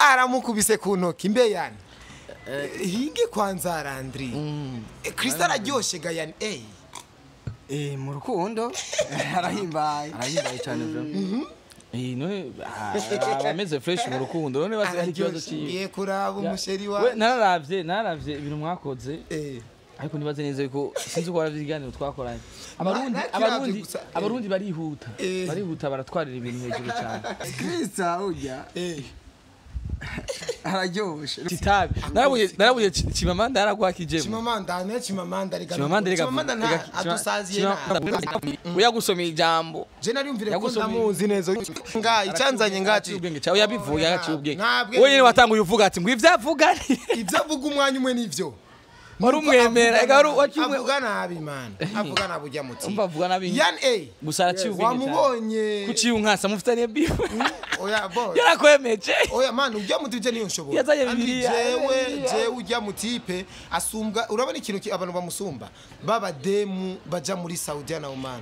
aramukubise ku ntoki mbe yani hige kwanza Landry CHRISTA araryoshe ga yani mu rukundo arahimbaye cyane bro none ameze fresh mu rukundo none basi hari ikibazo kiye kuraba umusheri wawe nararavye ibintu mwakoze ariko nibaze neza yuko sinzi uko waravyiganira twakoranye abarundi barihuta baratwarira ibintu hejuru cyane CHRISTA ujya araryoshe titabi narabuye CHIMAMANDA yaragwakije CHIMAMANDA adusaziye uyagusomye ijambo je nariyumvire ko ndamuzi neza nga icanzanye ngaci ubwenge cyawe yabivuye agaci ubwenge wewe watanguye uvuga ati ngo ivyavuga umwanya umwe nivyo marumwemera avuga nabi man avuga nabi ujya muti avuga nabi yani gusa araciye wamubonye kuciye unkasa mufitanye biwe oya boy yarakwemeje oya man ujya muti je niyo nshobora yazaye bibiliya je ujya mutipe asumbwa urabona ikintu abantu bamusumba baba demu baja muri Saudi na Oman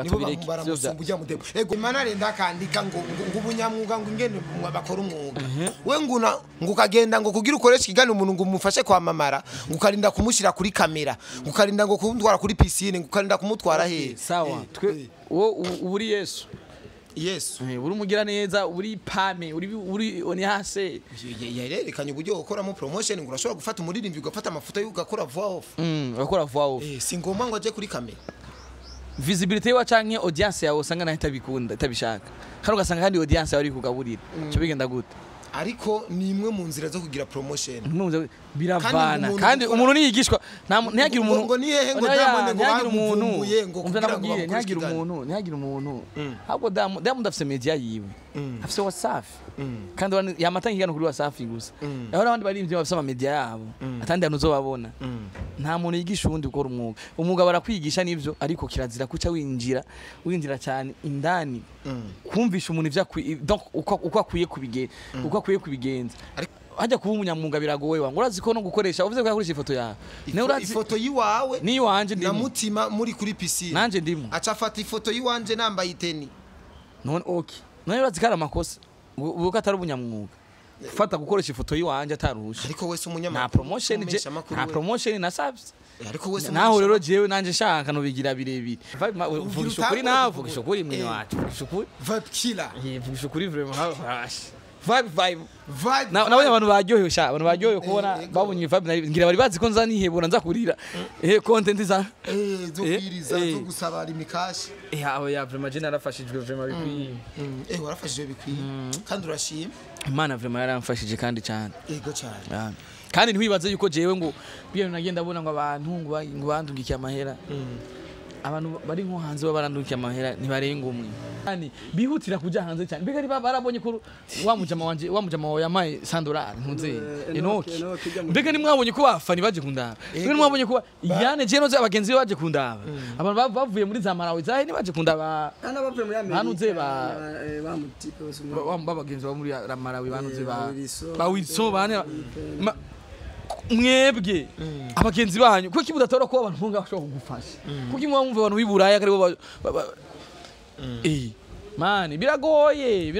nibo baramusumba ujya mudemo ego imana renda kandika ngo ubunyamwuga ngo ingene bakora umwuga we nguna ngukagenda ngo kugira ukoresha kigani umuntu ngo umufashe kwamamara ngukarinda kumushira kuri kamera ngukarinda ngo kumutwara kuri piscine ngukarinda kumutwara he sawa twe wo uri Yesu uri umugira neza uri pame uri oni hase yarerekanye uburyo ukoramo promotion ngo urashobora gufata umuririmbyi ugafata amafoto y'ugakora voix off ugakora voix off si ngoma ngo aje kuri kamera visibility wa canke audience yawe usanga naho itabikunda itabishaka kandi ugasanga kandi audience yawe ari kugaburira cyo bigenda gute ariko ni imwe mu nzira zo kugira promotion biravana kandi umuntu niyigishwa ntiyagira umuntu ngo nihehe ngo damone ngo bagumbuye ngo ntiyagira umuntu ahubwo damu ndafise media yiwe afise WhatsApp kandi yamatanga igano kuri WhatsApp gusa aho abandi bari imvye bafise ama media yabo atandi hano uzobabona nta muntu yigisha ubundi gukora umwuga barakwigisha nivyo ariko kirazira kuca winjira cyane indani kumvisha umuntu ivya donc uko akwiye kubigenza hajya kuba umunyamwuga biragowe wangu urazi ko no gukoresha uvuze ko yakoresha ifoto yawe ne urazi ifoto yiwawe ni wanje ndimo na mutima muri kuri piscine nanje ndimo acafata ifoto yiwanje nambaye iteni none okay none urazi kara makosa uko atari umunyamwuga gufata gukoresha ifoto yiwanje atarusha ariko wese umunyamwuga nta promotion na subs ariko wese naho rero jewe nanje shaka no bigira birebire vugisha kuri nawe vugisha kuri mwe wacu vugisha kuri vibe killer vugisha kuri vraiment vibe nabonye abantu baryohewe kubona babonye vibe ngira bari bazi ko nza nihebura nza kurira content za zo kwiriza zo gusabara imikashi aho ya vraiment je narafashijwe vraiment bikwiye warafashijwe bikwiye kandi urashima Imana vraiment yaramfashije kandi cyane yego cyane kandi ntiwibaze yuko jewe ngo biye nagenda bona ngo abantu ngo bandungikiye amahera abantu bari nko hanze babarandungikiye amahera ntibarenga umwe kandi bihutira kuja hanze cyane mbega riba barabonye ko wamujama wawe yamaye $100 ntunze Enoki mbega nimwabonye ko bafani baje kundaba mbega nimwabonye ko Yane je noze abagenzi baje kundaba abantu bavuye muri za Malawi zahe ni baje kundaba bavuye muri Amerika banuze bamutipe babagenzi ba muri Malawi banuze ba Wilson bane mwebwe abagenzi banyu kuko kibudatora ko abantu ntunga bashobora kugufasha kuko imwumva abantu biburaya kari bo mani biragoye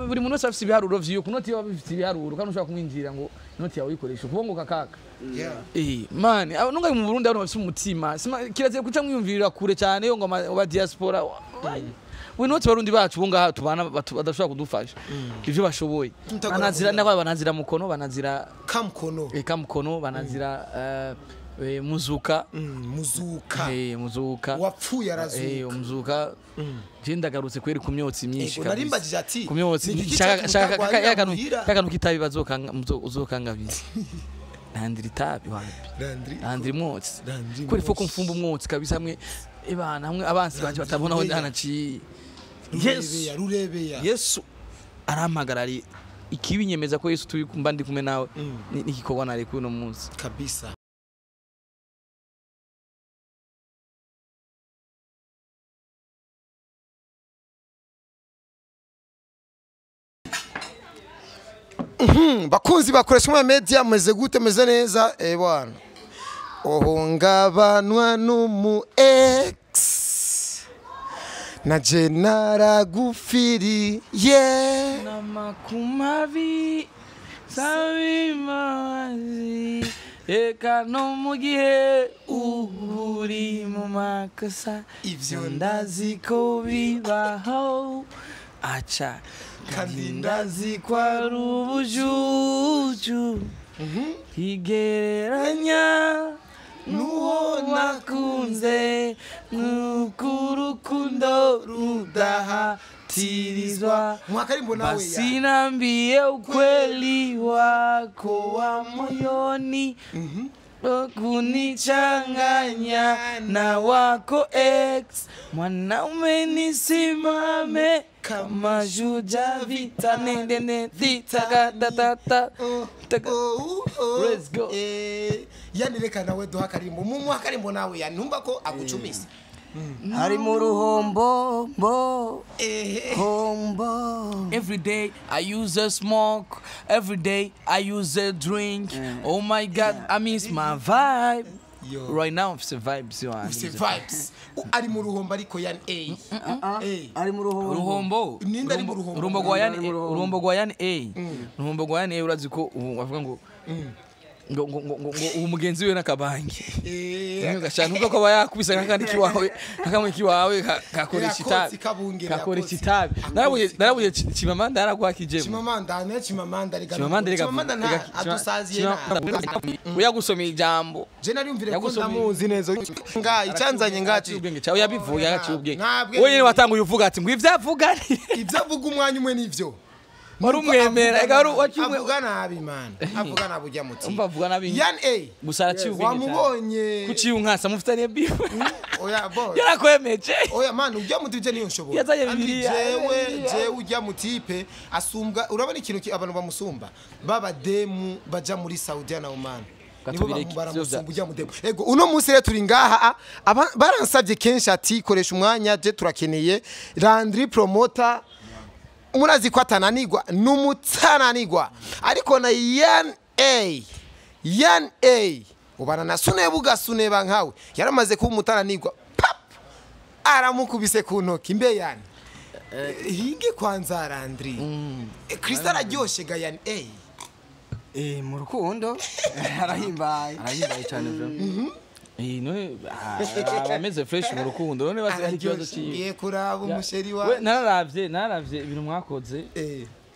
buri muntu wese afite ibiharuro vyiyo kunoti yawe bifite ibiharuro kandi ushobora kumwinjira ngo noti yawe uyikoresha kubongoka kaka mani nunga mu Burundi abantu bafite umutima kirazira kuca mwiyumvirira kure cyane yo ngo aba diaspora we noti barundi bacu bunga tubana badashobora kudufasha ivyo bashoboye banazira mukono banazira kamkono banazira muzuka wapfuye arazuka muzuka jenda garutse kweri kumyotsi myinshi kabisa narimbagije ati kumyotsi shaka kitabi uzokanga bizi Landry tabi wapi Landry mwotsi kweri foko mfumba umwotsi kabisa hamwe ebana hamwe abansi banje batabona aho ndanaci Yesu aramagarari ikibinyemeza ko Yesu tubikumba ndi kumwe nawe nikikorwa nari kuno munsi kabisa bakunzi bakoresha mu media meze gute meze neza bwana ohungabanwa numu ex na jenara gufiri na makumavi Sabimazi eka no mu gihe uri mu makosa ivyo ndazi ko bibaho aca kandi ndazi ko ari ubujuju higereranya nuwo nakunze n'ukurukundo rudahatirizwa basi niambie ukweli wako wa moyoni kunichanganya na wako ex mwanaume nisimame kama shujaa vita nendene vita ta let's go yani reka nawe duha karimbo mu karimbo nawe yanumva ko agucumisa hari mu ruhombo hombo. Every day I use a smoke, every day I use a drink. Oh my God, I miss my vibe. Yo. Right now it's a vibe, so it's a vibes. Ari mu ruhombo ariko yan ari mu ruhombo ninda ari mu ruhombo urumbo gwa yan urumbo gwa yan urumbo gwa yan urazi ko bavuga ngo umugenzi we nakabangi ngashana uko ko yakubisa nkakandi kiwawe nkakamwe kiwawe kakoresha itabi narabuye CHIMAMANDA yaragwakije CHIMAMANDA adusaziye uyagusomeye ijambo je nariyumvire ko ndamuzi neza icanzanye ngaci ubwenge cyawe yabivuye agaci ubwenge wewe watanguye uvuga ati ngo ivyavuga umwanya umwe nivyo marumwemera egaro wachimwe avuga nabi man avuga nabujya muti umbavuga nabi yan gusara cyubwenge wamubonye kuciye unkasa mufitaniye bifu oya boy yarakwemeje oya man ujya muti je niyo nshobora yazaye bibiliya jewe ujya mutipe asumbwa urabona ikintu abantu bamusumba baba demu baja muri Saudi na Oman nibo baramusumba ujya mudemu ego uno munsi rero turi ngaha baransabye kenshi ati koresha umwanya je turakeneye Landry Promoter murazi ko atananigwa n'umutananigwa ariko na yan ubana na suneba nkawe yaramaze kuba umutananigwa pap aramukubise ku ntoki mbe yani hige kwanza Landry CHRISTA araryoshe ga yan mu rukundo arahimbaye cyane bro none ameze fresh mu rukundo none bazi ikibazo kiye kuraba umusheri wawe nararavye ibintu mwakoze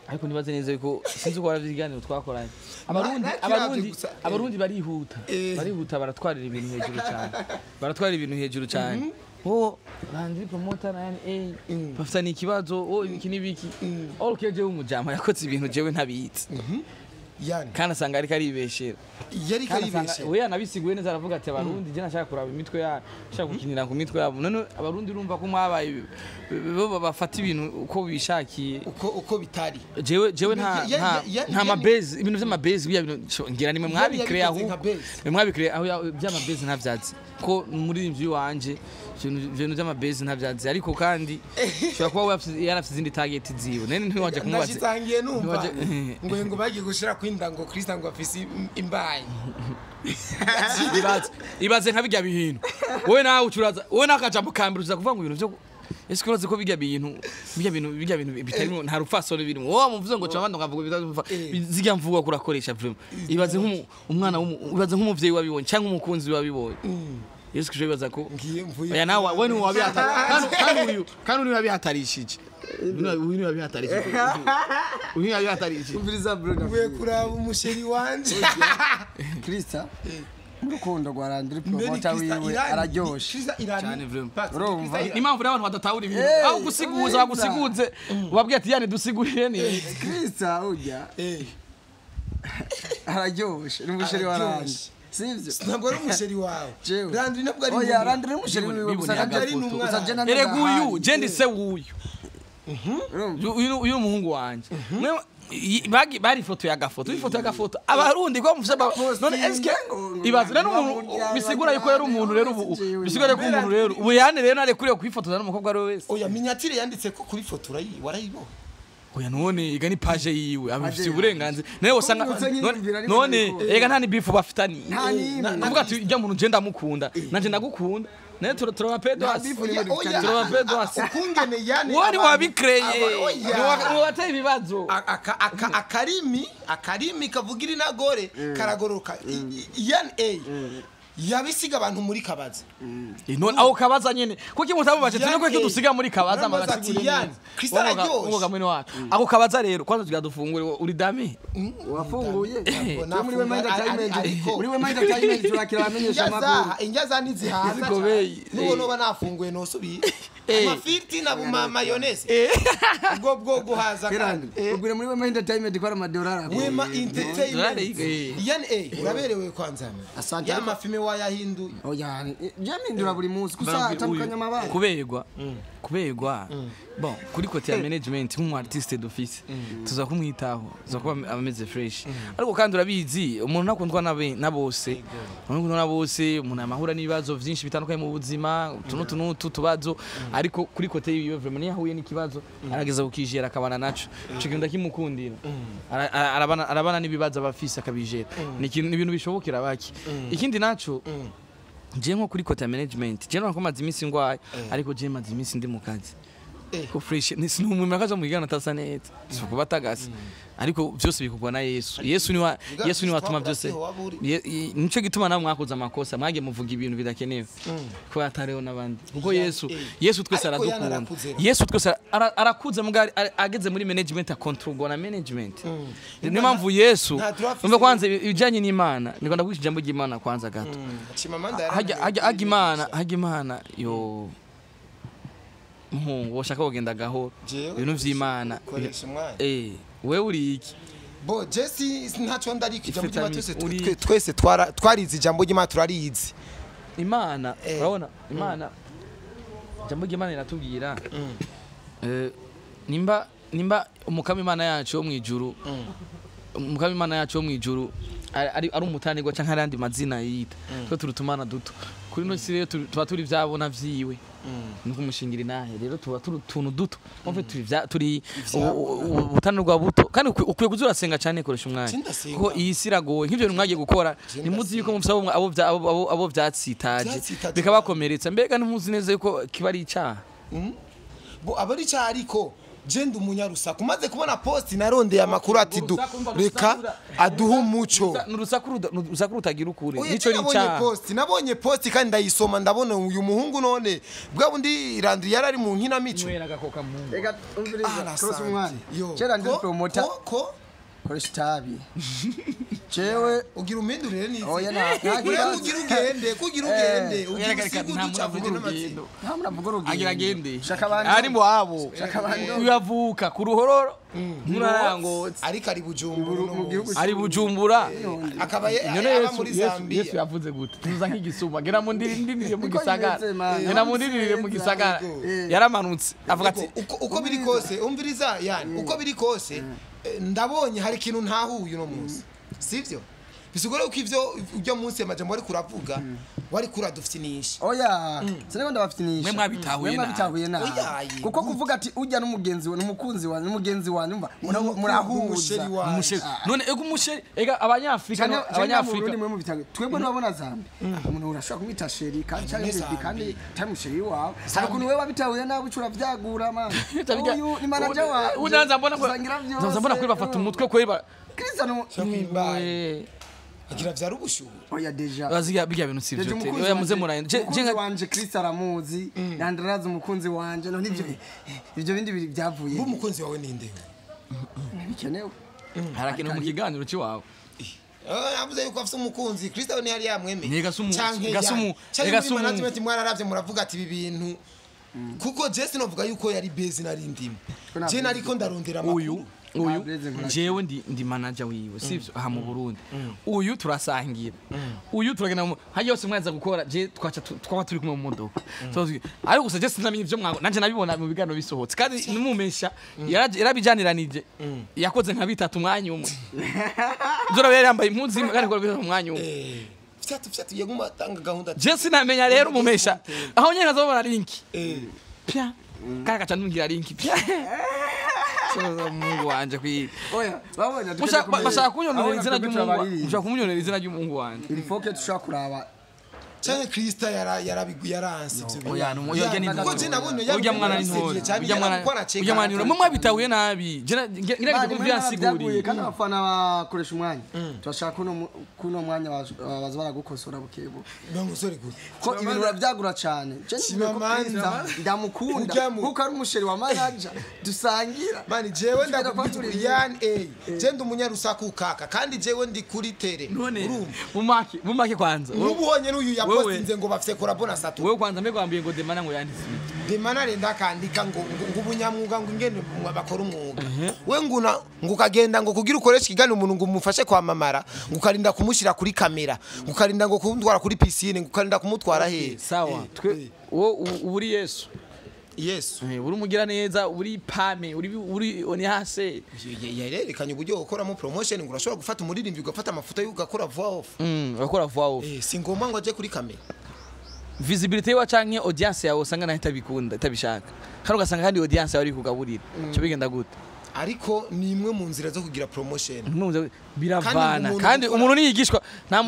ariko nibaze neza yuko sinzi ko waravyiganiro twakoranye abarundi barihuta baratwarira ibintu hejuru cyane Landry Promoter yani bafita ni ikibazo iki nibiki olkeje umujama yakoze ibintu jewe ntabitse yani kana sanga ari karibeshera yari karibeshera oya nabisiguye neza aravuga ati abarundi je nashaka kuraba imitwe ya nashaka gukinira ku mitwe yabo none abarundi urumva ko mwabaye bo bafata ibintu uko bishakiye uko bitari jewe nta mabase ibintu vy'amabase biya ngira nimwe mwabikrea aho by'amabase ntavyatsi ko muri imvyo wanje ibintu by'amabase ntavyatsi ariko kandi shobora kuba yarafite izindi target ziwe nene ntiwaje kumubaza nashitangiye numva ngo bagiye gushira kwinda ngo CHRISTA ngo afise imbaye ibaze nka bijya bihintu wowe nawe ucuraza wowe nakajambo kambiruza kuvuga ngo ibintu byo ese kuroze ko bijya bintu bitari nta rufasoro birimo wowe muvuze ngo CHIMAMANDA ngavuga bizavuga zijya mvuga kurakoresha vraiment ibaze nk'umwana ibaze nk'umuvyeyi wabibonye cyangwa umukunzi wabibonye Yesu kije bibaza ko oya nawe we ni wabihata kandi uri wabihatarishije uyu wabihatarishije umviriza bro we kuraba umusheri wanje CHRISTA urukundo rwa Landry Promoter wiwe araryoshe cyane vraiment impamvu n'abantu badatahura ibintu aho gusiguza bagusiguze ubabwiye ati yani dusigurire ni CHRISTA ujya araryoshe n'umusheri wa Landry sivyo ntabwo ari umusheri wawe Landry nabwo ari oya Landry n'umusheri wiwe gusa ari numwana erega uyu je ndise uyu uyu muhungu wanje bari ifoto y'agafoto abarundi ko mufite none eske ibaze n'umuntu bisigura yuko yari umuntu rero bisigura ko umuntu rero ubu yane rero nare kuriye kwifotoza n'umukobwa ari wese oya miniature yanditse ko kuri foto warayibona oya none iga ni page yiwe abifite uburenganzira nawe usanga none ega nta ni beef bafitani kuvuga ati ijya muntu je ndamukunda nanje ndagukunda ne turabapedos turabapedos ukungene yani wari wabikreye wateye ibibazo akarimi kavugira inagore karagoroka yani yabisiga abantu muri kabaza none aho kabaza nyene kuki mutabubaje tuneko ko dusiga muri kabaza magasigure CHRISTA araryoshye mwene wacu aho kabaza rero kwanza tugadufungure uri dami wafunguye muri we mind time turakira bamenyesha makuru injaza nizihaza nubona uba nafunguye nosubiye amafiriti na mayonnaise bwo guhaza kandi ubwire muri we mind time dikora amadolari wema entertainment yani uraberewe kwanza asante amafime wayahinduye oya je mindura buri munsi gusa atamukanya mabara kuberwa bon kuri kote ya management nk'umu artiste d'office tuza kumwitaho tuza kuba ameze fresh ariko kandi urabizi umuntu nakundwa na bose umuntu amahura n'ibibazo byinshi bitandukanye mu buzima tunutu tubazo ariko kuri kote yiyo vraiment yahuye n'ikibazo arageza ukijera akabana naco cyo kintu ndakimukundira arabana n'ibibazo abafise akabijera ni ibintu bishobokera baki ikindi naco je nko kuri kote ya management je nako mazi imisi ngwaye ariko je mazi imisi ndi mu kazi ko fresh ni umwe akaza mu gigana tasa neza so kubatagasa ariko byose bikugwa na Yesu ni watuma byose nico gituma namwe mwakoza amakosa mwage muvuga ibintu bidakenewe ko atareho nabandi kuko Yesu twese aradukunda Yesu twese arakuze mugari ageze muri management control na management ni mpamvu Yesu umva kwanza ijanye n'Imana niko ndabwisha ijambo ry'Imana kwanza gato hagimana yo woshaka kugenda gahoro ibintu vy'Imana wewe uri iki bo Jesse ntaco ndariko ijambo ry'Imana twese twarize ijambo ry'Imana turarize Imana urabona Imana ijambo ry'Imana iratubwira nimba umukama Imana yacu yo mwijuru umukama Imana yacu yo mwijuru ari umutanirwa canke arandi mazina yita twe turutumana duto kuri no sire tuba turi vyabona vyiwe nuko mushingira nahe rero tuba tuntu duto move turi ubutanirwa buto kandi ukwiye kuzura senga cyane koresha umwanya ko iyi siragoye nk'ivyo mwagiye gukora nimuzi yuko mufisa abo vyatsitaje bikabakomeretsa mbega ntimuzi neza yuko kibari icaha bo abari icaha ariko jenda umunyarusa kumaze kubona post narondeye amakuru ati reka aduha umuco nurusaku rutagira ukuri nico rica nabonye post kandi ndayisoma ndabona uyu muhungu none bwa bundi Landry yarari mu nkina mico ega umviriza cross umwana cera ndi promoter koresha tabi cewe ugira umendurire n'izi oya nagira ugende agira gende ari mu abo uyavuka ku ruhororo murarangotse ariko ari Bujumbura akabaye aba muri Zambia Yesu yavuze gute tuza nk'igisuma gera mu ndindirire mu gisagara gera mu ndindirire mu gisagara yaramanutse avuga ati uko biri kose umviriza yani uko biri kose ndabonye hari ikintu ntahuye no munsi sivyo bisigore uko ivyo ujya munsi amajambo ari kuravuga wari kuradufitinisha oya sineko ndabafitinisha mwe mwabitahuye na kuko kuvuga ati ujya n'umugenzi we n'umukunzi wa n'umugenzi wa numva murahuza umusheri none ego umusheri ega abanyafrika mwe mu bitago twebwe nabona Zambia umuntu urashaka kumwita sheri kandi tamusheri wawe ariko niwe wabitahuye nawe ucura vyagura man uyu ni manager wa unanza mbona kuri bafata umutwe kweba Krista no agira vyari ubushuhu oya deja baziga bijya bintu sivyo tele oya muze muraye je wanje Krista aramuzi Landry umukunzi wanje no nivyo ivyo bindi byavuye bo umukunzi wawe ninde bikenewe harakino mu kiganiro ci wawe avuze yuko afite umukunzi Krista we ntiyari yamweme gasumu management mwararavye muravuga ati ibi bintu kuko Jesse novuga yuko yari base nari ndimo je nariko ndarondera amakuru uyu jewe ndi manager wiwe sivyo aha mu Burundi uyu turasangira uyu turagenda haje yose mwaza gukora je twaba turi kumwe mu modoka ariko gusa je sinamenye ivyo mwago nanje nabibona mu bigano bisohotse kandi numumesha yarabijaniranije yakoze nka bitatu umwanya umwe zora yari yambaye impunzi kandi ko bitatu umwanya umwe fyatu yaguma tanga gahunda je sinamenya rero umumesha aho nyene azobona linki pya kaka canungira linki pya Mungu wanje kwi oya babonye bashaka kunyonera izina ry'umungu ushaka kunyonera izina ry'umungu wanje il faut que tushaka kuraba cyane CHRISTA yaranse ivyo oya no yoge ni ko je nabone urya mwana ni ntore urya mwana ni mwe bitahuye nabi ngira ngo kumvira siguri kandi abafana bakoresha umwanya turashaka kuno mwanya baza baragukosora bukebu ngosore gute ko ibintu uravyagura cyane CHIMAMANDA ndamukunda kuko ari umusheri wa manager dusangira mani jewe ndakubwira yani je ndi umunyarusaku kaka kandi jewe ndi kuri tere mumake kwanza ubonye n'uyu yapostinze ngo bafise korabona satu wewe kwanza mbego ambiye ngo demana ngo yanditse demana renda kandika ngo ubunyamwuga ngo ingene bakora umwuga we nguna ngukagenda ngo kugira ukoresha kigana umuntu ngo umufashe kwamamara ngukarinda kumushira kuri kamera ngukarinda ngo kumutwara kuri piscine ngukarinda kumutwara he sawa twe uri Yesu uri umugira neza uri pame uri onihase yarerekanye uburyo ukoramo promotion ngo urashobora gufata umuririmbyi ugafata amafoto y'ugakora voix off ugakora voix off singomba ngo aje kuri kamera visibility wa canke audience yawe usanga naho itabikunda itabishaka kandi ugasanga kandi audience yawe ari kugaburira cyo bigenda gute ariko ni imwe mu nzira zo kugira promotion biravana kandi umuntu niyigishwa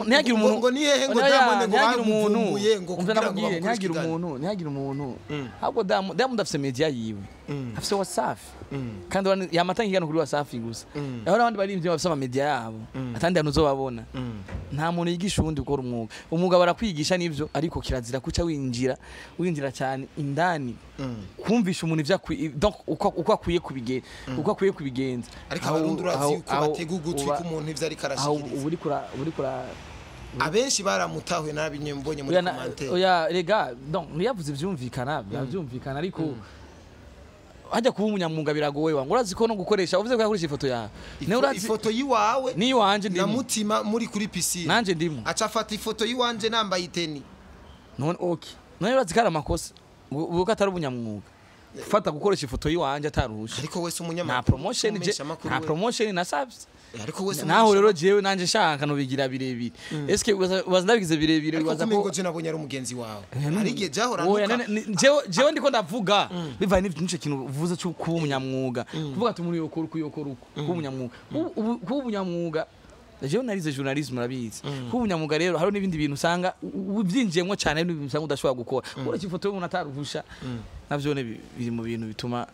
ntiyagira umuntu ngo nihehe ngo damone ngo ntiyagira umuntu ngo kugira ntiyagira umuntu ahubwo damu ndafise media yiwe afise WhatsApp kandi yamatangirana kuri WhatsApp gusa aho abandi bari imvye bafise ama media yabo atandi anuzobabona nta muntu yigisha undi gukora umwuga barakwigisha nivyo ariko kirazira kuca winjira cyane indani kumvisha umuntu ivya donc uko akwiye kubigenza uko akwiye kubigenza ariko abarundi urazi uko batega ugutwi ku muntu ivyo ari karashikiriza uri kura abenshi baramutahuye nabinye mbonye muri commentaire oya rega donc ntiyavuze ivyumvikana ariko hajya kuba umunyamwuga biragoye wangu urazi ko no gukoresha uvuze ko yakoresha ifoto yawe ifoto yiwawe ni wanje ndimo na mutima muri kuri piscine nanje ndimo aca afata ifoto yiwanje nambaye iteni none okay none urazi kara makosa ubuka atari ubunyamwuga fata gukoresha ifoto yiwanje ataruhusha ariko wese umunyamakuru nta promotion na subs ariko wese naho rero jewe nanje shaka no bigira birebire eske waznabigize birebire waza ko je nabonye ari umugenzi wawe arige jahora jewe ndiko ndavuga biva n'icyo kintu uvuze cyo kuba umunyamwuga kuvuga ati muri yokora uko kuba umunyamwuga jewe narize journalism murabizi kuba umunyamwuga rero hari n'ibindi bintu usanga ubyinjiyemo cyane n'ibintu usanga udashobora gukora uretse ifoto y'umuntu ataruhusha navyo biri mu bintu bituma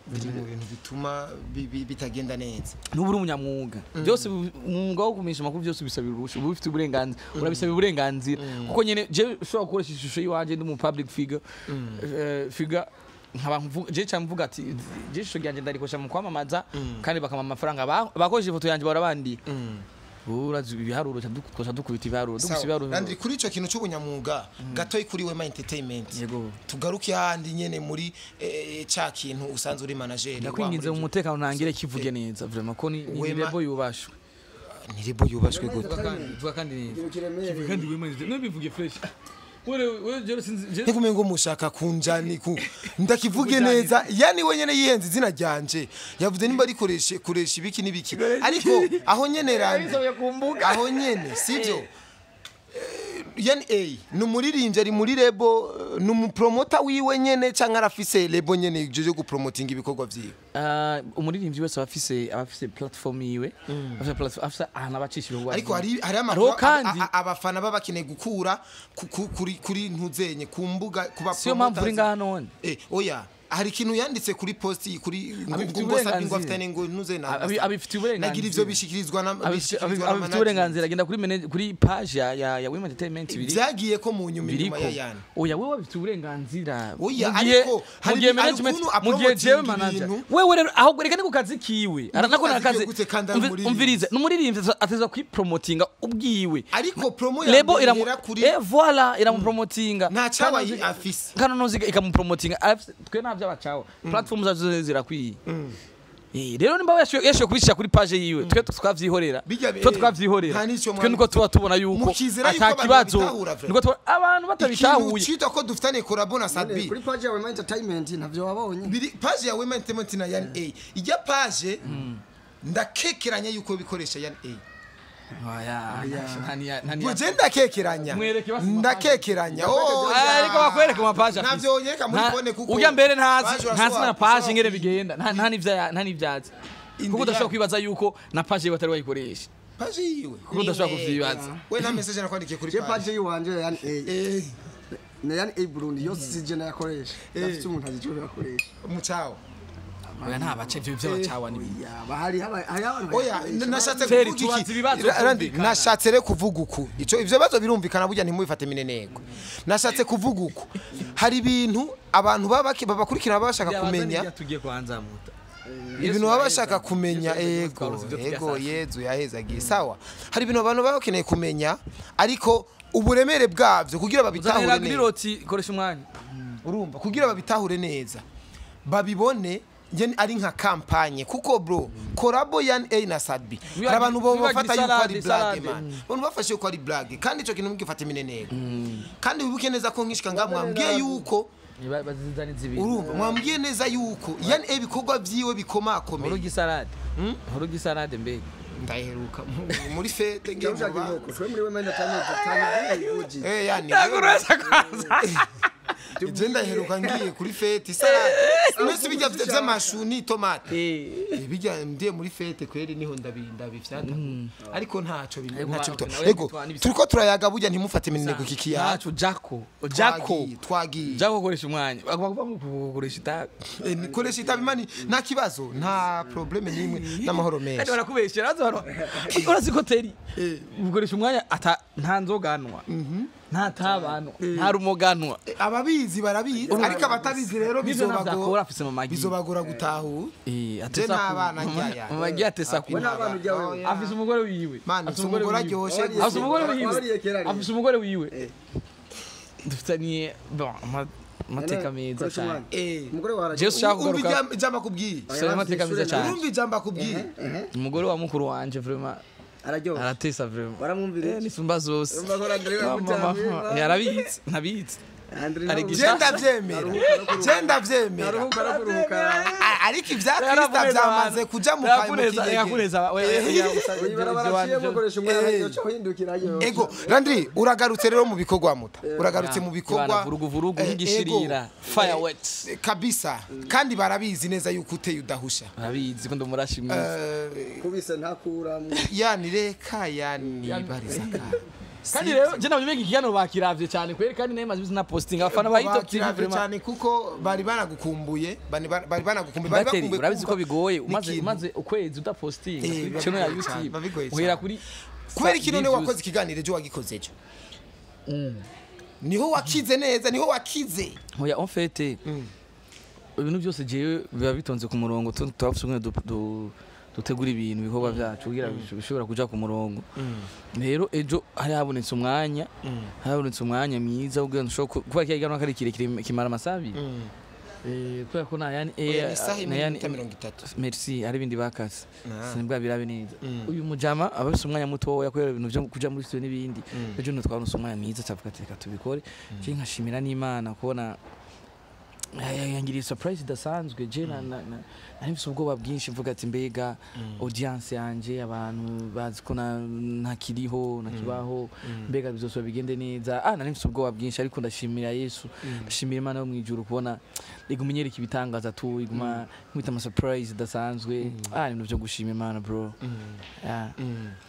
bitagenda neza n'uburi umunyamwuga byose umwuga wo kumenyesha amakuru byose bisabira uruhushya uba ufite uburenganzira urabisabira uburenganzira kuko nyene je ushobora gukoresha ishusho yiwanje ndi mu public figure nkaba je cyamvuga ati je ishusho ryanje ndarikosha mu kwamamaza kandi bakama amafaranga bakoresha ifoto yanje barabandi urazi ibiharuro cyadukosha dukubita ibiharuro kandi kuri ico kintu cy'ubunyamwuga gato kuri Wema Entertainment tugaruke handi nyene muri ca kintu usanzwe uri manager ndakwinginze mu mutekano ntangire kivuge neza vraiment ko ni rebo yubashwe ni rebo yubashwe gute kandi Wema bivuge fresh Nikumengo mushaka kunjani ndakivuge neza yani wenyene yihenze izina ryanje yavuze nimba rikoreshe ibiki nibiki ariko aho nyene randi aho nyene sivyo yani numuririmbye ari muri lebo numupromoter wiwe nyene canke arafise lebo nyene jeje gupromotinga ibikorwa vyiwe umuririmbyi wese abafise platform yiwe afise abacisha ibyo ariko hari abafana babakeneye gukura kuri ntuzenye ku mbuga kuba siyo mpamvu uri ngaha none oya hari ikintu yanditse kuri post kuri ngo sabingo afite ngo ntuze na abifite uburenganzira nagira ivyo bishikirizwa na abifite uburenganzira agenda kuri page ya Wema Entertainment biri byagiye ko mu nyuma ya yana oya wewe abifite uburenganzira oya ariko hari management mu gihe jewe manager wewe rero aho gureka ku kazi kiwe aranako nakaze umvirize numuririmbye ateza kwipromotinga ubwiwe ariko promo ya lebo kuri voilà iramupromotinga nta cyawa afise kana noziga ikamupromotinga twe by'abacaho platform zazo zirakwiye rero nimba yashoye kubishyira kuri page yiwe twe twavyihorera twe niko tuba tubona yuko atakibazo niko tuba abantu batabitahuye cita ko dufitane korabona sadbi kuri page ya Wema Entertainment ntavyo wabonye page ya Wema Entertainment na yan ijya page ndakekeranya yuko bikoresha yan ndakekeranya ariko bakwereka amapaje navyonyeka muri kone kuko ujya mbere ntazi na page ngere bigenda nta n'ivyatsi kuko udashobora kwibaza yuko na page batari bayikoresha page yiwe kuko udashobora kuvyibaza we na message nakwandikiye kuri page yiwanje yani yani Burundi yose sije nayakoresha afite umuntu azicyo yakoresha mucawo oya nta bace ivyo by'abacawa ni bahari abantu oya nashatse kuvuga iki randi nashatse re kuvuga uku ico ivyo bazo birumvikana burya ntimubifate minenego nashatse kuvuga uku hari ibintu abantu babakurikira bashaka kumenya tugiye kwanzamuta ibintu bashaka kumenya ego Yezu yahezagiye sawa hari ibintu abantu bakeneye kumenya ariko uburemere bwavyo kugira babitahure neza koresha umwanya urumva kugira babitahure neza babibone njye ari nka kampanye kuko bro korabo yan A na Sadbi hari abantu bo bafata yuko ari blague man abantu bafashe yuko ari blague kandi ico kintu mugifata minenego kandi wibuke neza ko nkishika ngamwambwiye yuko urumva mwambwiye neza yuko yan A bikorwa vyiwe bikomakomeye Horugi salade mbega ndaheruka muri fete ngiye muri we mena tanye yani ndakurasa kwanza Igenda heruka ngiye kuri fete salade mwese bijya vy'amashu ni tomate bijya ndiye muri fete kweri niho ndabifyata ariko ntaco bito ego turiko turayaga burya ntimufate minenego kikiya ntaco twagiye koresha umwanya bakuva gukoresha itabi koresha itabi mani nta kibazo nta probleme nimwe n'amahoro menshi ati barakubeshera ora sikoteri gukoresha umwanya nta nzoganwa nta tabano nta rumoganwa ababizi barabizi ariko abatabizi rero bizobagora gutahu atesa n'abana njya magi atesa ku afise umugore wiwe afise umugore aryoshe afise umugore wiwe dufitaniye bon mateka meza cyane umugore wa je ushaka kugaruka ijamba kubwiye mateka meza cyane urumva ijamba kubwiye umugore wa mukuru wanje vraiment araryoha aratesa vraiment baramwumvire nisumba zose yarabitse ntabitse genda vyemera ariko ivya CHRISTA vyamaze kuja mu ego Landry uragarutse rero mu bikorwa muta uragarutse mu bikorwa vuruguvurugu nk'igishirira fireworks kabisa kandi barabizi neza yuko uteye udahusha barabizi ko ndumurashi mwiza kubise ntakuramwe yani reka yani bariza kandi rero je nabyo mega ikiganiro bakiravye cyane kweri kandi nayo maze na posting abafana ba Top TV vraiment cyane kuko bari banagukumbuye urabizi ko bigoye umaze ukwezi uta posting cyo ya YouTube uhera kuri kubera ikintu ne wakoze ikiganiro ejo wagikoze ejo niho wakize neza niho wakize oya en fait ibintu byose je biba bitonze ku murongo twafusumwe dutegura ibintu bikorwa byacu kugira bishobora kuja ku murongo rero ejo hari habonetse umwanya mwiza ubwo nshobora kuba kigano kari kirekire kimara amasabi kubera ko nayani nayani 30 merci ari bindi bakase sinibwa birabe neza uyu mujama abafise umwanya muto wo yakorera ibintu byo kuja muri studio n'ibindi ejo no twaronse umwanya mwiza cyafukateka tubikore je nkashimira n'Imana kubona yangiriye surprise idasanzwe je nari ubwoba bwinshi mvuga ati mbega audience yanje abantu bazi ko ntakiriho nakibaho mbega bizosaba bigende neza nari ubwoba bwinshi ariko ndashimira Yesu ndashimira Imana yo mwijuru kubona igumenyereka ibitangaza tu iguma mwita ama surprise idasanzwe ibintu byo gushima Imana bro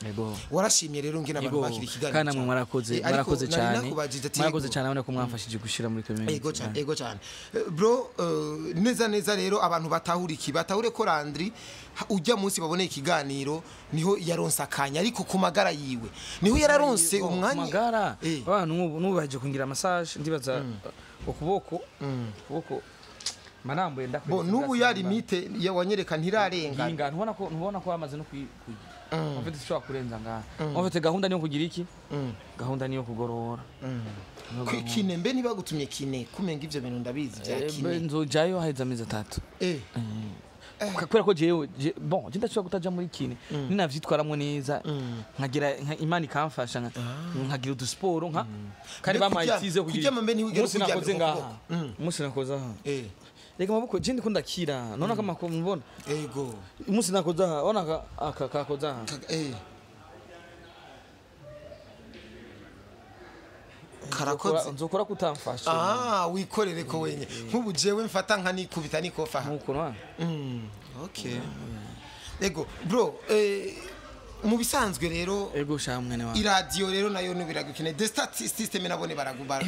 yego warashimye rero ngina abantu bakiri kiganiro kana mwe mwarakoze cyane abone ko mwamfashije gushira muri community ego cyane bro neza rero abantu batahure ko Landry ujya munsi babone ikiganiro niho yaronse akanya ariko ku magara yiwe niho yararonse umwanya magara abantu nubaje kungira massage ndibaza ukuboko manambo yenda bo nubu yari limite wanyereka ntirarenga nginga ntubona ko bamaze no mfite ishobora kurenza ngaha mfite gahunda niyo kugira iki gahunda niyo kugorora kine mbe niba gutumye kine kumenga ivyo bintu ndabizi bya kine nzojayo haheza amezi 3 kubera ko jewe bon je ndashobora kutaja muri kine ninavyitwaramwe neza nkagira Imana ikamfasha nkagira udusport nka kandi bamayitize kugira umunsi nakoze ngaha umunsi nakoze aha reka maboko je ndikunda kira nona kama ko mbona ego umunsi nakoze aha ona akakoze aha karakoze nzokora kutamfasha wikorere ko wenye nkubu jewe mfata nka nikubita nikofa nkuko no okay ego bro mu bisanzwe rero ego sha mwene wa iradio rero nayo nubiragukine the system nabone baragubara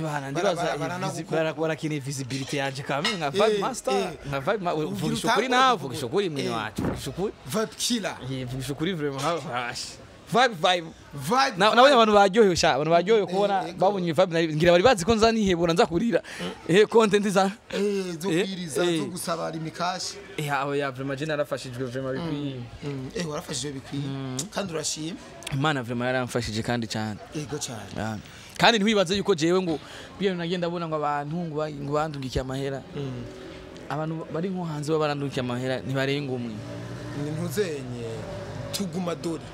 barakine visibility yaje kamwe nka vibe master nka vibe vugisha kuri nawe vugisha kuri mwene wacu vugisha kuri vibe killer vugisha kuri vraiment vibe nabonye abantu baryohewe sha abantu baryohewe kubona babonye vibe ngira bari bazi ko nza nihebura nza kurira content za zo kwiriza zo gusaba imikashi aho ya vraiment je narafashijwe vraiment bikwiye warafashijwe bikwiye kandi urashima Imana vraiment yaramfashije kandi cyane yego cyane kandi ntiwibaze yuko jewe ngo biyo nagenda abona ngo abantu ngo bandungikiye amahera abantu bari nko hanze barandukiye amahera ntibarenga umwe ntuzenye tugumadori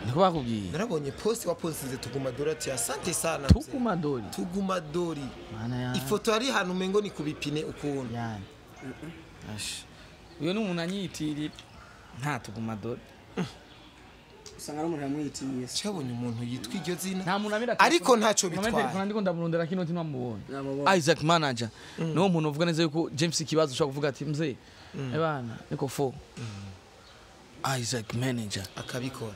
niko bakubwiye narabonye post wa postinze tugumadori ati asante sana tugumadori ifoto ari hano mengo ni kubipine ukuntu uyo ni umuntu anyitiri nta tugumadori usanga ari umuntu yamwitiriye cyabonye umuntu yitwa iryo zina nta muntu amira ariko ntacyo bitwaye ndiko ndamurondera kino tinamubona Isaac manager no muntu uvuga neza yuko James kibazo ushaka kuvuga ati mzee ebana niko fo Isaac manager akabikora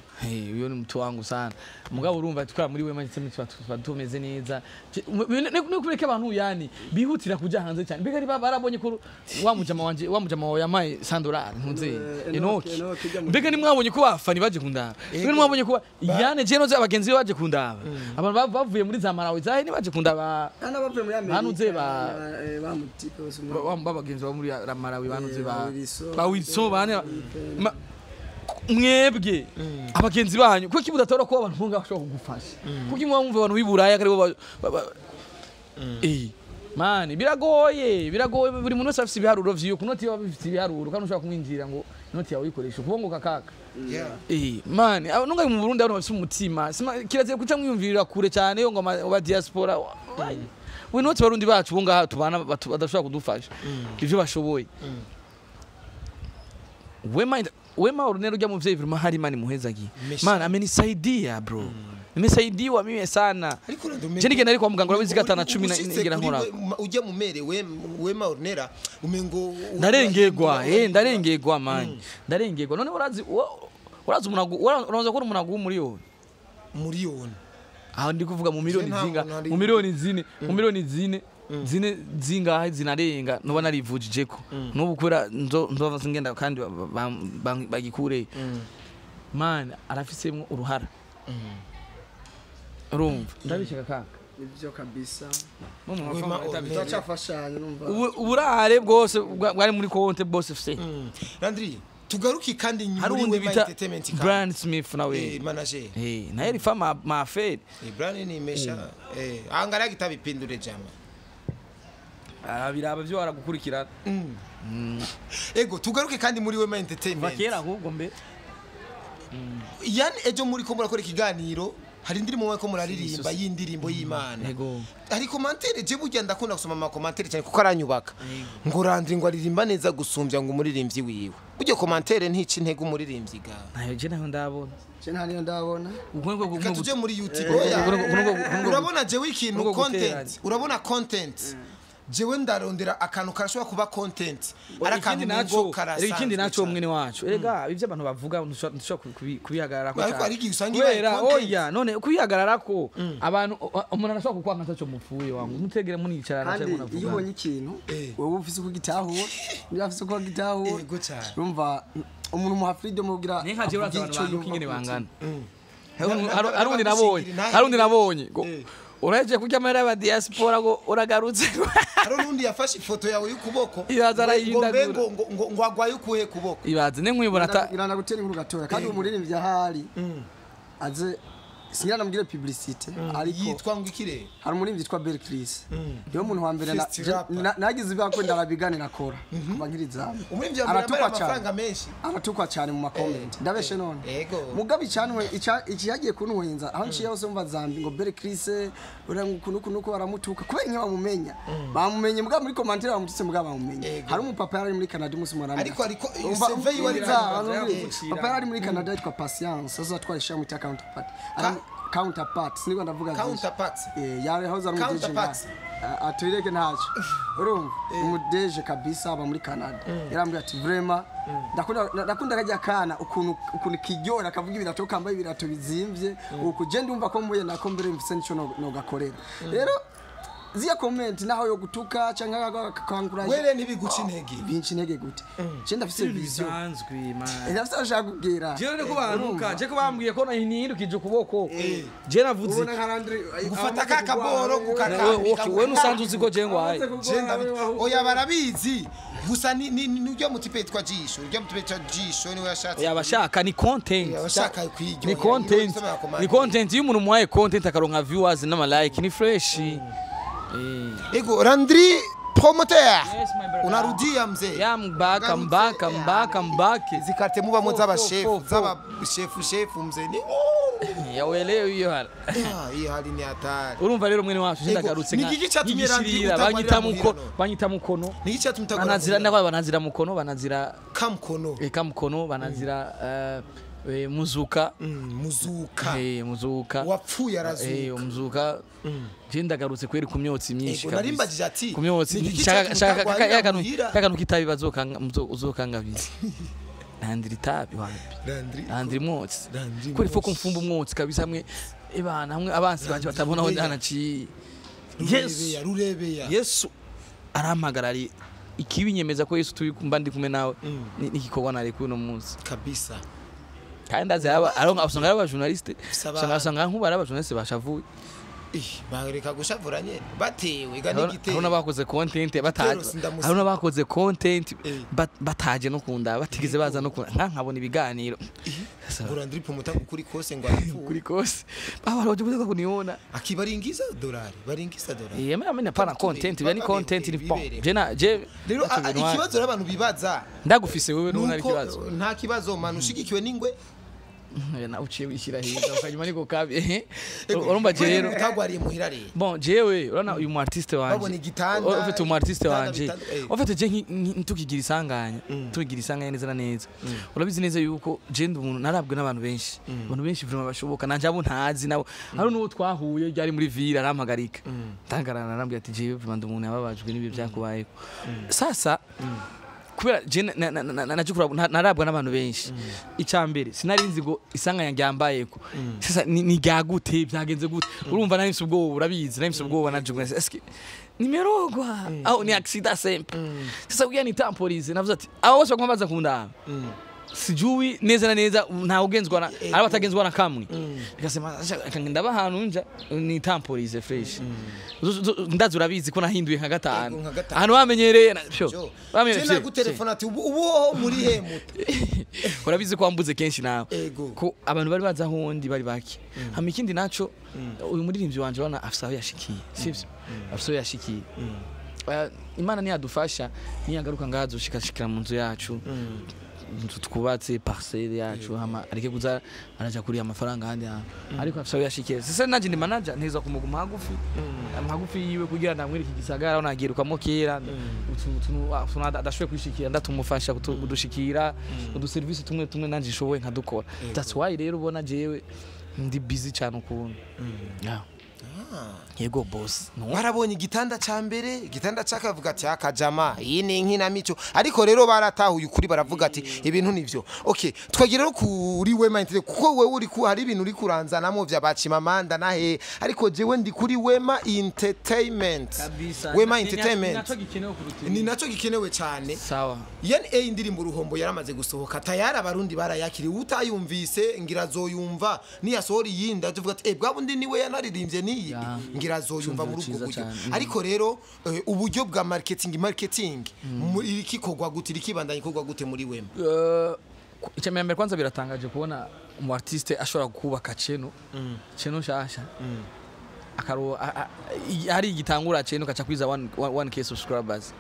uyo ni mtu wangu sana mugabo urumva tukora muri we manitse tumeze neza no kureka abantu yani bihutira kuja hanze cyane mbega riba barabonye ko wamujama wawe yamaye $100 ntuze Enoki mbega nimwabonye ko bafani baje kundaba mbega nimwabonye ko yani je noze abagenzi baje kundaba abantu bavuye muri za Malawi zahe ni baje kundaba bavuye muri Amerika banuze bamutipe babagenzi ba muri Malawi banuze ba Wilson bane mwebwe abagenzi banyu kuko kibudatora ko abantu bunga bashobora kugufasha kuko mwumva abantu biburaya kari bo mani biragoye buri muntu wese afite ibiharuro vyiyo kunoti yawe bifite ibiharuro kandi ushobora kumwinjira ngo noti yawe uyikoresha kubongoka kaka mani nunga mu Burundi abantu bafite umutima kiraze kuca mwiyumvirira kure cyane yo ngo ba diaspora we noti barundi bacu bunga tubana badashobora kudufasha ivyo bashoboye wema orunero rya muvyeyi vraiment hari mani muhezagi man amenisaidia bro nimesaidiwa mimi sana je nigenda ari kwa muganga urabizi gatana 10 nigira nkora uje mu mere wema orunera umengo ndarengegwa man ndarengegwa none urazi uraza ko umunagu miliyoni aho ndi kuvuga mu miliyoni zinga mu miliyoni zine zingahe zinarenga nuba narivujije ko nubu kura nzova singenda kandi bagikure man arafisemo uruhara urumva ndabishaka kaka ibyo kabisa tutacafashanya numva uburare bwose bwari muri konte bose fse Landry tugaruki kandi muri Wema Entertainment Brand Smith nawe manager na yari fama mafed Brand ni mesha angara kitabipindure jama biraba byo waragukurikira ego tugaruke kandi muri Wema Entertainment bakera ahubwo mbe yani ejo muri ko murakora ikiganiro hari indirimbo mwe ko muraririmba y'indirimbo y'Imana hari commentaire je burya ndakunda gusoma ama commentaire cyane kuko aranyubaka ngo Landry ngo aririmba neza gusumbya ngo umuririmbyi wiwe burya commentaire ntici intego umuririmbyi ga nayo je naho ndabona tuje muri YouTube urabona je w'ikintu content urabona content jewe ndarondera akantu karashobora kuba content arakantu ngo karasa ikindi naco mwene wacu erega ivyo abantu bavuga ntushobora kubihagarara ko ariko ariko usangira oya none kubihagarara ko abantu umuntu arashobora kukwanga ntaco mupfuye wangu mutegere municarana cyane munavuga iyo ubonye ikintu wewe ufise ko gitahura niba ufise ko gitahura urumva umuntu mu freedom mugira ninka je uraza abantu bangine bangana harundi nabonye uraje kujya amahera ya diaspora ngo uragarutse hari nundi yafashe ifoto yawe y'ukuboko ibaza arayindagura ngo agwaye ukuye kuboko ibaza ne nkwibona irana gutera inkuru gatoya kandi umuririmbyi ahari aze sinyana namugire publicité ariko yitwa ngo ikire hari umuririmbyi yitwa Belle Chris niyo muntu wa mbere nagize ibako ndabigane nakora kuba nkirizamu umuririmbyi amara amafaranga menshi aratukwa cyane mu comment ndabeshe none mugabi cyanwe iki yagiye kunwenza aho nciye hose umva zambi ngo Belle Chris urangukunuko baramutuka kubera inyo bamumenye mugabi muri commentaire bamutse mugabi bamumenye hari umupapa yari muri Canada umunsi mwaramba ariko save wari papa yari muri Canada yitwa Patience sasa twarisha mu counterpart counterpart siniko ndavuga counterpart yari hoza mu DJ atwireke ntaco urumva umudeje kabisa aba muri Canada yarambwiye ati vraiment ndakunda kajya kana ukuntu kijyora akavuga ibirato kambaye ibirato bizimvye uko je ndumva ko mbuye nako mbere mfise nico no gakorera rero ziya comment naho yo gutuka cyangwa kakanguraje were ntibiguca intege binci intege gute je ndafise vision bisanzwe man ndafise ashaka kubwira je rero ko banuka je ko bambwiye ko nahindukije ukuboko je navuze gufata kakaboro gukakambika we nusanzwe uzi ko je ngwaye oya barabizi gusa ni ujya mutipe twa jisho ujya mutipe twa jisho ni yashatse yabashaka ni content yabashaka kwiryo ni content iyo umuntu mwaye content akaronka viewers n'ama like ni fresh ego LANDRYPROMOTER unarudia mzee I'm back zikate muba mo z'abashefu mzee ni yawelewe iyo hala iyo hali ni hatari urumva rero mwene wacu ndagarutse nka nigiki cyatumye banyita mukono nigiki cyatumye utagora banazira ndakwa banazira mukono banazira kamkono banazira muzuka muzuka wapfuye arazuka muzuka je ndagarutse kweri kumyotsi myinshi kabisa narimbagije ati kumyotsi shaka yakanu kitabi uzokanga bizi Landry tabi wapi Landry mwotsi kuri foko mfumba umwotsi kabisa hamwe ibana hamwe abansi banje batabona aho ndanaci Yesu arampagarari ikibinyemeza ko Yesu tubikumba ndi kumwe nawe nikikorwa nari kuno munsi kabisa kandi azaba aronka usanga aba journaliste usanga nkubara aba journaliste bashavuye bareka gushavura nyene batewe ganigite haruna bakoze content bataje haruna bakoze content bataje no kunda batigeze baza no kunda nkabona ibiganiro LANDRYPROMOTER kuri kose ngo kuri kose baba baje kuza kuniona akibaringiza dolari baringiza dolari yemwe pana content yani content ni pon je rero ikibazo abantu bibaza ndagufise wewe none ari kibazo nta kibazo manu ushigikiwe n'ingwe na uciye wishyira heza ukanyuma niko kabi urumva je rero utagwariye muhira rero bon jewe urana uyu mu artiste wanje babona igitanda ufite umu artiste wanje ufite je ntukigira isanganya tukigira isanganya neza neza urabizi neza yuko je ndi umuntu narabwe n'abantu benshi vraiment bashoboka nanje abo ntazi nabo hari n'uwo twahuye byari muri ville arampagarika tangarana narambye ati je vraiment umuntu yababajwe n'ibi byakubayeko sasa kubera je narabwa n'abantu benshi icambere sinarinzi ngo isanga yanjye yambayeko sasa ni gagute byagenze gute urumva narimse ubwo urabizi narimse ubwo naje eske nimerogwa au ni accident simple sasa ugiye ni temporise navuze ati abo bose bakwamaza kundaba sijui neza na neza nta ugenzwa na abatagenzwa na kamwe bikasema akangenda bahantu nja ni temporise fresh ndazi urabizi ko nahinduye nka gatanu ahantu bamenyereye sho bamenyereye ku telefone ati ubu muri hemuta urabizi ko wambuze kenshi nawe ko abantu bari baza hondi bari baki hama ikindi naco uyu muririmbyi wanje wana afisa yashikiye sivyo afisa yashikiye Imana ni yadufasha ni yagaruka ngazo shikashikira mu nzu yacu twubatse parcelle yacu hama arike kuza araja kuri amafaranga handi ariko afisa yashikiye sasa naje ndi manager neza kumuguma hagufi yiwe kugira ndamwere iki gisagara unagiruka kera utuntu adashwe kwishikira ndatumufasha kudushikira udu service tumwe nanje shoboye nkadukora that's why rero ubona jewe ndi busy cyane ukuntu yego boss barabonye igitanda ca mbere igitanda cakavuga ati akajama iyi ni inkinamico ariko rero baratahuye ukuri baravuga ati ibintu nivyo okay twagira rero kuri Wema Entertainment kuko wewe uri ku hari ibintu uri kuranzanamo vya CHIMAMANDA nahe ariko jewe ndi kuri Wema Entertainment Wema Entertainment ni naco gikenewe cyane sawa yani indirimbo ruhombo yaramaze gusohoka tayari abarundi barayakiriye utayumvise ngira zoyumva ni yasohori yinda tuvuga ati bwabundi niwe yanaririmbye niyi ngirazoyumva muri ubwo buryo ariko rero uburyo bwa marketing muri kikogwa gute ikibandanye kogwa gute muri Wema icyamembere kwanza biratangaje kubona umu artiste ashobora kubaka cheno shasha akaro ari igitangura cheno kaca kwiza 1k subscribers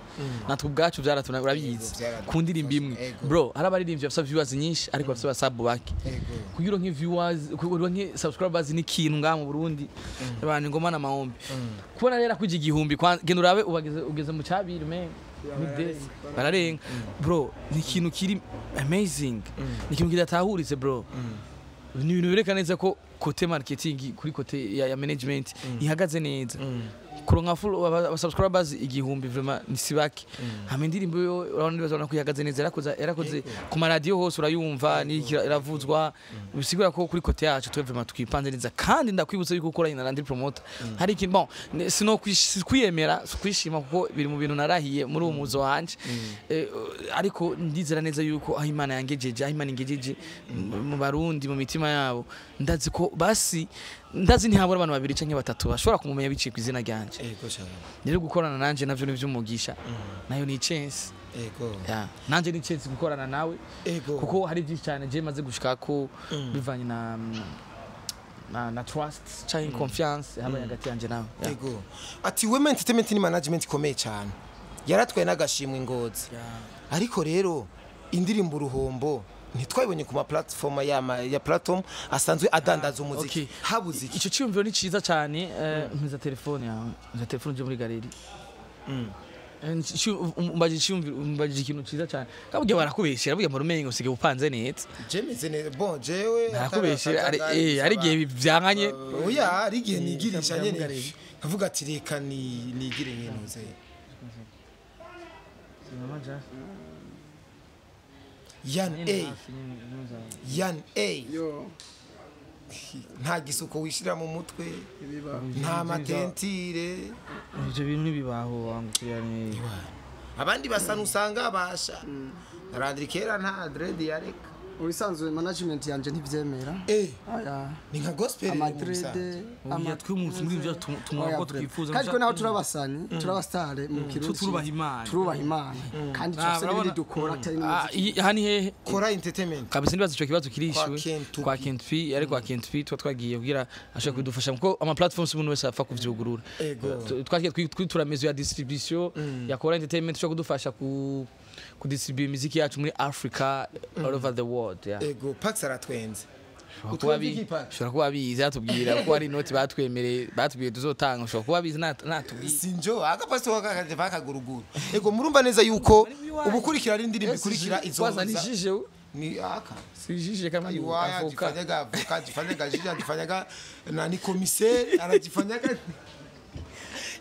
natwe ubwacu byaratuna urabizi kundirimba imwe bro harabaririmbye bafite viewers nyinshi ariko bafite sub baki kugira nke viewers kugira nke subscribers ni kintu nga mu Burundi abantu ngoma na mahombi kubona rero kujya igihumbi genda urabe ugeze mu cyabiri men bararenga bro ni kintu kiri amazing ni kintu kidatahuritse bro ni ibintu birekana neza ko kote marketing kuri kote ya management ihagaze neza kuronka full subscribers igihumbi vraiment nisibaki hama indirimbo yo urabona bazona kuyagaze neza yarakoze ku radio hose urayumva iravuzwa bisigura ko kuri kote yacu twe vraiment twipanze neza kandi ndakwibutsa yuko ukora na Landry Promoter hari ikintu bon sino kwiyemera kwishima kuko biri mu bintu narahiye muri uwo muzo wanje ariko ndizera neza yuko aho Imana yangejeje aho Imana ingejeje mu Barundi mu mitima yabo ndazi ko basi ndazi ntihabura abantu babiri canke batatu bashobora kumumenya biciye ku izina ryanje rero gukorana nanje navyo ni vy'umugisha nayo ni chance nanje ni chance gukorana nawe kuko hari byinshi cyane je maze gushika ko bivanye na trust cyangwa confiance habaye hagati yanje nawe ati women entertainment ni management ikomeye cyane yaratwaye n'agashimwe Ngozi ariko rero indirimbo uruhombo ntitwabonye ku ma platform ya platform asanzwe adandaza umuziki habuze icyo cyumviro ni ciza cyane mpiza telefone yawe mpiza telefone je muri galeri umbaje ikintu ciza cyane kabuje barakubeshera buge mu rumengo usige upanze neza jemeze neza bon jewe barakubeshera ari gihe byankanye oya ari gihe nigirisha nyene kavuga ati reka nigire nyenuze Yan A nta gisuko wishira mu mutwe nta matentire ibyo bintu nibibaho wangu kuyane abandi basana usanga basha Landry kera nta dread yareka ubisanzwe management yanje ntivyemera ni nka gospel amadrede amatwe umunsi muri byo tumwako twifuza kandi ko naho turabasani turabastare mu kirundi turubaha Imana kandi cyose biri dukora hani hehe kora entertainment kabisa ndibaza ico kibazo kirishwe kwa Kentpi ariko kwa Kentpi twagiye kugira ashaka kudufasha kuko ama platforms umuntu wese afa kuvyugurura twagiye kwitura mezo ya distribution ya kora entertainment cyo kudufasha kudistribute muziki yacu muri Africa all over the world ego Pax aratwenze ushobora kuba bizi atubwira ko ari inoti batubwiye tuzotanga ushobora kuba bizi natubwiye sinjo agapasto wakaje vakaguruguru ego murumva neza yuko ubukurikira ari indirimbo ikurikira izo wazanishije ni aka sijije kama avoka jifanyaga jija jifanyaga na ni commissaire arajifanyaga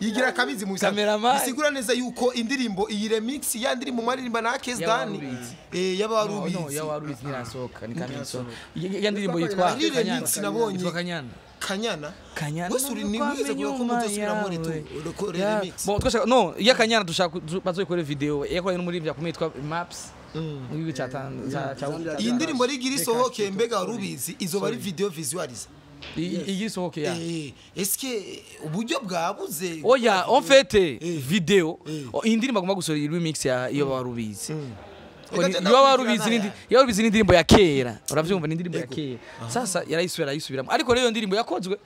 yigira kabizi mu bisigura neza yuko indirimbo iyi remix ya ndirimbo mwaririmba na Case Dani y'abarubizi nirasoka ni kamiso ya ndirimbo yitwa remix nabonye Kanyana wasuri ni mwize ko mutosubira muri tu remix bon twashaka no ya Kanyana dushaka bazoyikore video yakoye muri ivya kumitwa Maps ngibi cyatanga iyi ndirimbo rigira isohoke mbega rubizi izo bari video visualize igisohoke ya eske uburyo bwabuze oya en fait video indirimbo agomba gusohora remix ya iyo barubizi iyo warubizi n'indirimbo ya kera uravyumva n'indirimbo ya kera sasa yarayisubiramo ariko rero ndirimbo yakozwe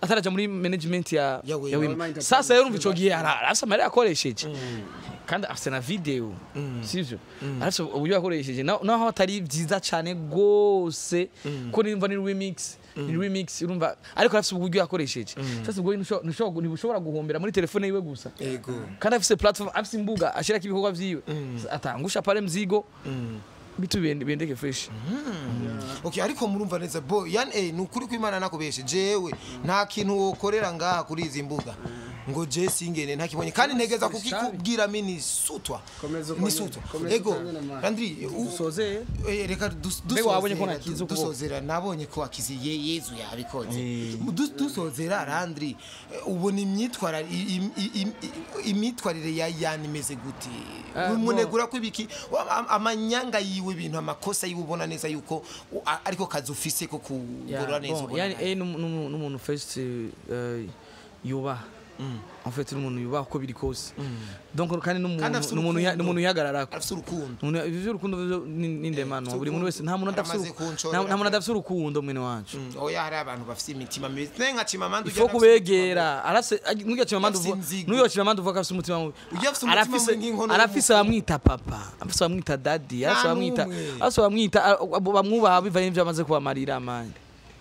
ataraja muri management ya Wema sasa yarumva ico gihe arasa mari yakoresheje kandi afite na video sivyo ariko uburyo yakoresheje naho atari byiza cyane gose ko nimba ni remix urumva ariko afite uburyo yakoresheje sasa ubwo ntushobora guhombera muri telefone yiwe gusa kandi afite platform afite imbuga ashira kibikorwa vyiwe atangusha pale mzigo bitu bendeke fresh okay ariko murumva neza bo Yan A nukuri kw'Imana nakubeshe jewe nta kintu wokorera ngaha kuri izi mbuga ngo je singene ntakibonye kandi ntegeza kukikubwira mini sutwa ni sutwa ego Landry usozeye reka dusozera nabonye ko akiziye Yezu yabikoze dusozera Landry ubona imyitwarire ya Yan imeze gute umunegura ko ibiki amanyanga yiwe ibintu amakosa yiwe ubona neza yuko ariko kazi ufise ko kugorora neza yani n'umuntu first yuba en fait n'umuntu yuba ko biri kose donc kandi n'umuntu yagararako afite urukundo ivyo urukundo n'indemano buri muntu wese nta muntu adafite urukundo mwene wacu oya hari abantu bafite imitima mibi nka CHIMAMANDA ujya kubegera arase n'uyo CHIMAMANDA uvuga afite umutima mubi arafise bamwita papa afise bamwita daddy arase bamwubaha bivanye n'ivyo amaze kubamarira amanye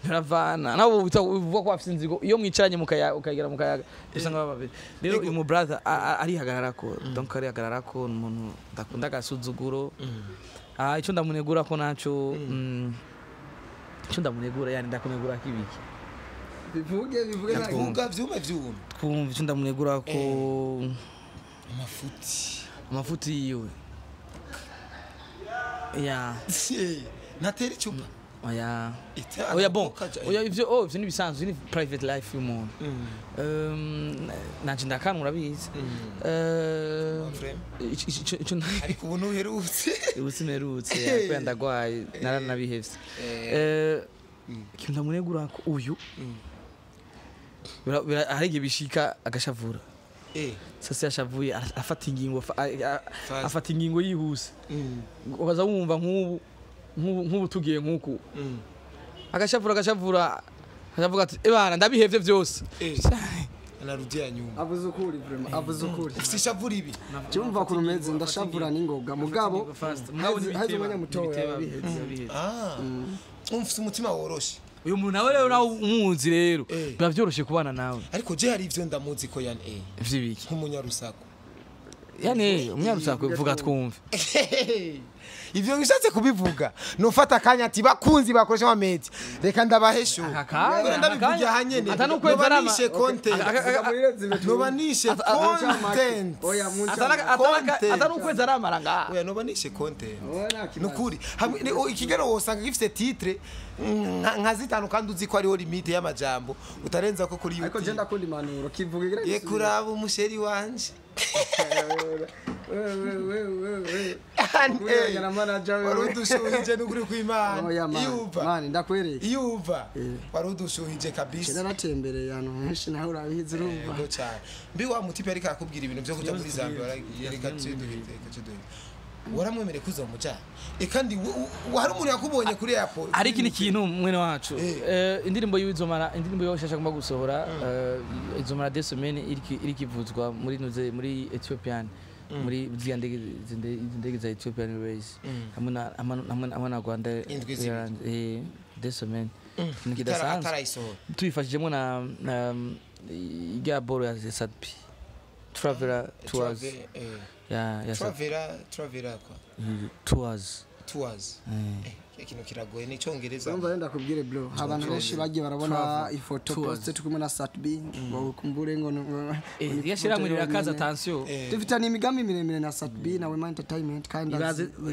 Ravana nabo uvuga ko afite inzigo iyo mwicanye ukagera mukayaga usanga bababiri rero uyu brother ari hagararako donc ari hagararako umuntu ndakunda gasuzuguro icyo ndamunegura ko naco icyo ndamunegura yani ndakunegura kibiki bivuge Vuga vyuma. twumva icyo ndamunegura ko amafuti yiwe ya natera icupa oya bon oya ivyo nibisanzwe ni private life y'umuntu nanje ndakanwa urabizi ariko ubu ntuherutse usimerutse kwenda gwaye naranabihevye kinda munegura ko uyu arege bishika agashavura sasa yashavuye afata ingingo yihuse ukaza wumva nk'ubu tugiye nk'uku agashavura akavuga ati ebana ndabihevye vyose narudia nyuma avuze ukuri vraiment avuze ukuri sishavura ibi cyumva ko rumeze ndashavura n'ingoga mugabo hazo mwanya mutoya umfise umutima woroshe uyu muntu nawe rero umuzi rero biba byoroshe kubana nawe ariko je hari ivyo ndamuzi ko yani vyibiki nk'umunyarusako yani umunyarusako vuga twumve ivyo ngishatse kubivuga nufata kanya ati bakunzi bakoresha amamedi reka ndabahesho ndabivuga hanyene atanukweza content nobanishe content oya atanukweza aramaranga oya nobanishe content nukuri ikigero wosanga gifite titre nka zitanu kandi uzi ko ariho limite y'amajambo utarenza ko kuri YouTube ariko je ndakunda impanuro kivuga igira ye kuraba umusheri wanje warudushuhije nukuri kw'Imana iyuva mani ndakwereka iyuva warudushuhije kabisa kera natembereye hano henshi naho urabizi urumva ngo cyane mbi wa mutipe ariko akubwira ibintu byo kuja muri Zambia yareka ciduhite waramwemere kuza muja kandi hari umuntu yakubonye kuri airport ari kini kintu mwene wacu indirimbo y'izomara indirimbo yoshasha kumba gusohora izomara des semaines irikivuzwa muri Ethiopian muri zindege za Ethiopian Airways hamwe na Rwanda des semaines nikidasanzwe tuyifashijemo na igaboro ya Sadpi Traveler Tours Travera kwa tours ikintu kiragoye ni cyongereza urumva renda kubwire bro abantu benshi bagiye barabona ifoto poste tukumwe na Satbi ngo kumbure ngo yashira muri rakaza attention dufitanye imigambi miremire na Satbi na Wema Entertainment kandi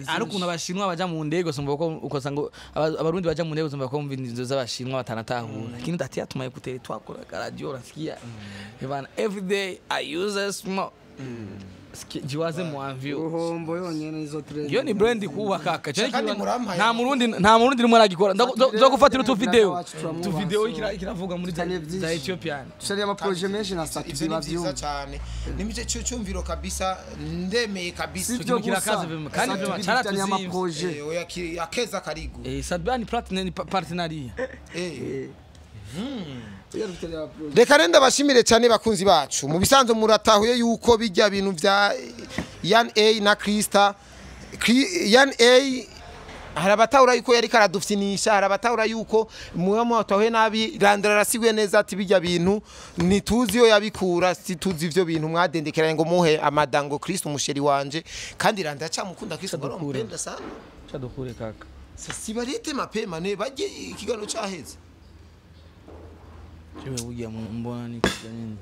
ari kuntu abashinwa baja mu ndego somba ko ukoza ngo abarundi baja mu ndego somba ko mva inzo z'abashinwa batanatahura lakini dati yatumaye kutere twakora radio rasikia even every day I use a small jiwaze mu avyo uhombo yonyene izo trend yo ni brand kuba kaka nta murundi rimwe aragikora zo gufatira tu video ikiravuga muri za Ethiopian shari ama projet menshi na Satbi bavyo cyane nimije cyumviro kabisa ndemeye kabisa tukimukira kaze kandi cyane ama projet yakeza karigo Satbi ni partenariat reka renda bashimire cyane bakunzi bacu mu bisanzwe muratahuye yuko bijya bintu vya Yan A na CHRISTA Yan A harabatahura yuko yari karadufyinisha harabatahura yuko muwe mwatahuye nabi Landra rasigwe neza ati bijya bintu nituzi yo yabikura situzi ivyo bintu mwadendekeranye ngo muhe amadango CHRISTA umusheri wanje kandi Landra cyamukunda CHRISTA barompenda sana cyadukure kaka sibarite mapema ne baje ikigano cyaheze Ugiye mbona ni kizanini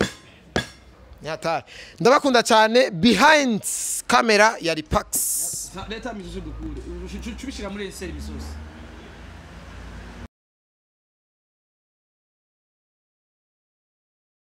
nyata ndabakunda cyane behind camera ya Ripax leta mizo dukure cubishira muri service